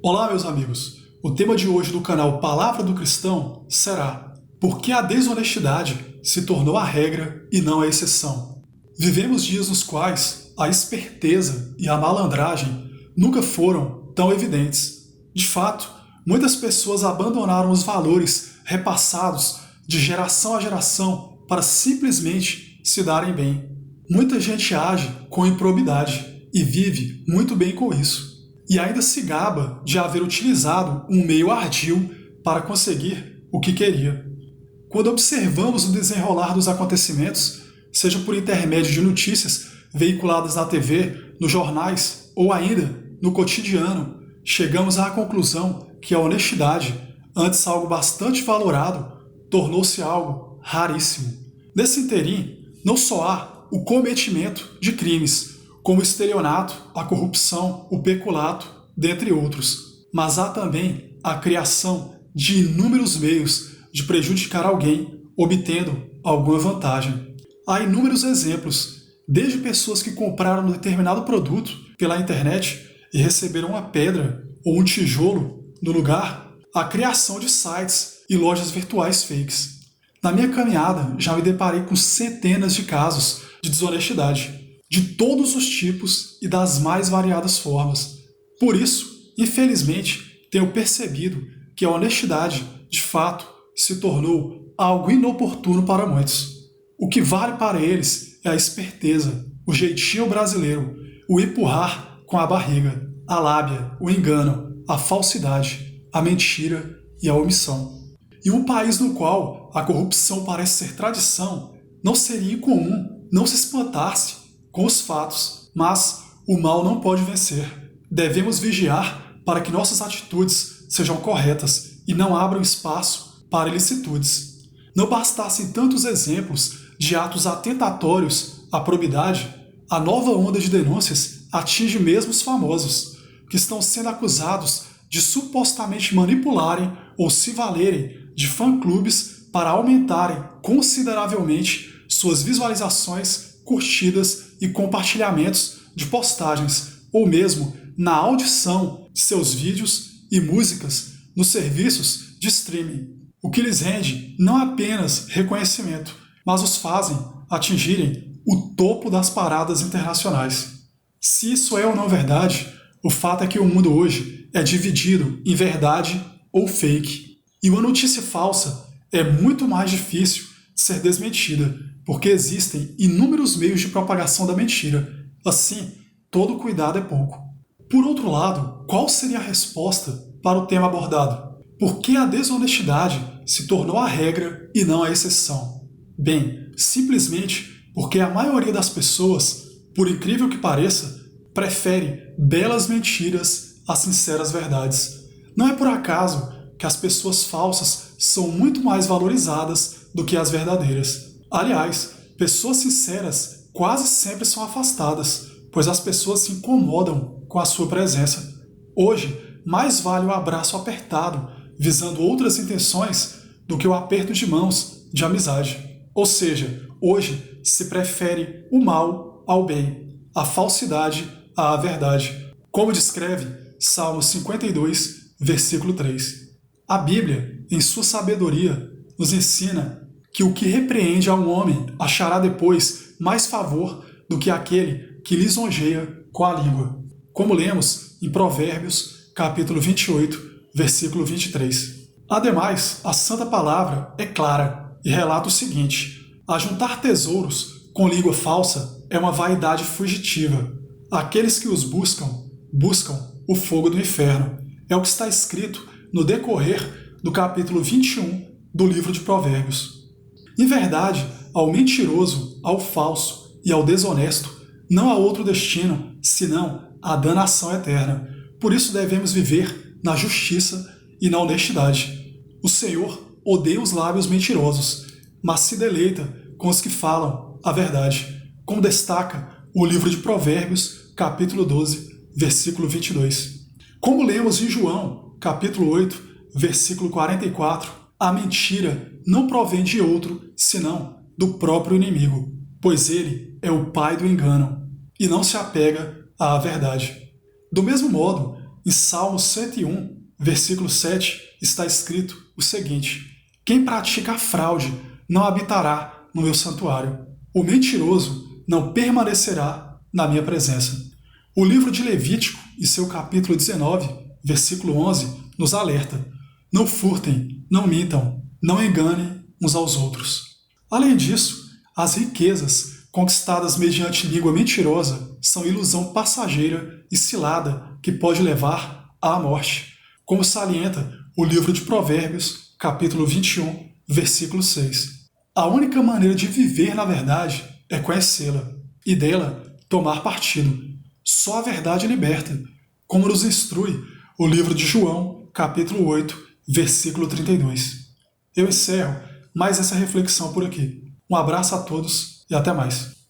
Olá, meus amigos. O tema de hoje do canal Palavra do Cristão será: por que a desonestidade se tornou a regra e não a exceção? Vivemos dias nos quais a esperteza e a malandragem nunca foram tão evidentes. De fato, muitas pessoas abandonaram os valores repassados de geração a geração para simplesmente se darem bem. Muita gente age com improbidade e vive muito bem com isso. E ainda se gaba de haver utilizado um meio ardil para conseguir o que queria. Quando observamos o desenrolar dos acontecimentos, seja por intermédio de notícias veiculadas na TV, nos jornais ou ainda no cotidiano, chegamos à conclusão que a honestidade, antes algo bastante valorado, tornou-se algo raríssimo. Nesse interim, não só há o cometimento de crimes, como o estelionato, a corrupção, o peculato, dentre outros, mas há também a criação de inúmeros meios de prejudicar alguém, obtendo alguma vantagem. Há inúmeros exemplos, desde pessoas que compraram um determinado produto pela internet e receberam uma pedra ou um tijolo no lugar, a criação de sites e lojas virtuais fakes. Na minha caminhada, já me deparei com centenas de casos de desonestidade, de todos os tipos e das mais variadas formas. Por isso, infelizmente, tenho percebido que a honestidade, de fato, se tornou algo inoportuno para muitos. O que vale para eles é a esperteza, o jeitinho brasileiro, o empurrar com a barriga, a lábia, o engano, a falsidade, a mentira e a omissão. Em um país no qual a corrupção parece ser tradição, não seria incomum não se espantar-se com os fatos, mas o mal não pode vencer. Devemos vigiar para que nossas atitudes sejam corretas e não abram espaço para ilicitudes. Não bastassem tantos exemplos de atos atentatórios à probidade, a nova onda de denúncias atinge mesmo os famosos, que estão sendo acusados de supostamente manipularem ou se valerem de fã-clubes para aumentarem consideravelmente suas visualizações, curtidas e compartilhamentos de postagens, ou mesmo na audição de seus vídeos e músicas nos serviços de streaming, o que lhes rende não apenas reconhecimento, mas os fazem atingirem o topo das paradas internacionais. Se isso é ou não verdade, o fato é que o mundo hoje é dividido em verdade ou fake, e uma notícia falsa é muito mais difícil de ser desmentida, porque existem inúmeros meios de propagação da mentira. Assim, todo cuidado é pouco. Por outro lado, qual seria a resposta para o tema abordado? Por que a desonestidade se tornou a regra e não a exceção? Bem, simplesmente porque a maioria das pessoas, por incrível que pareça, prefere belas mentiras a sinceras verdades. Não é por acaso que as pessoas falsas são muito mais valorizadas do que as verdadeiras. Aliás, pessoas sinceras quase sempre são afastadas, pois as pessoas se incomodam com a sua presença. Hoje, mais vale o abraço apertado, visando outras intenções, do que o aperto de mãos de amizade. Ou seja, hoje se prefere o mal ao bem, a falsidade à verdade, como descreve Salmo 52, versículo 3. A Bíblia, em sua sabedoria, nos ensina que o que repreende a um homem achará depois mais favor do que aquele que lisonjeia com a língua, como lemos em Provérbios, capítulo 28, versículo 23. Ademais, a Santa Palavra é clara e relata o seguinte: ajuntar tesouros com língua falsa é uma vaidade fugitiva. Aqueles que os buscam o fogo do inferno. É o que está escrito no decorrer do capítulo 21 do livro de Provérbios. Em verdade, ao mentiroso, ao falso e ao desonesto não há outro destino senão a danação eterna. Por isso devemos viver na justiça e na honestidade. O Senhor odeia os lábios mentirosos, mas se deleita com os que falam a verdade, como destaca o livro de Provérbios, capítulo 12, versículo 22. Como lemos em João, capítulo 8, versículo 44, a mentira não provém de outro, senão do próprio inimigo, pois ele é o pai do engano e não se apega à verdade. Do mesmo modo, Em Salmo 101, versículo 7, está escrito o seguinte: quem pratica a fraude não habitará no meu santuário. O mentiroso não permanecerá na minha presença. O livro de Levítico, em seu capítulo 19, versículo 11, nos alerta: não furtem, não mintam, não enganem uns aos outros. Além disso, as riquezas conquistadas mediante língua mentirosa são ilusão passageira e cilada que pode levar à morte, como salienta o livro de Provérbios, capítulo 21, versículo 6. A única maneira de viver na verdade é conhecê-la e dela tomar partido. Só a verdade liberta, como nos instrui o livro de João, capítulo 8, versículo 32. Eu encerro mais essa reflexão por aqui. Um abraço a todos e até mais.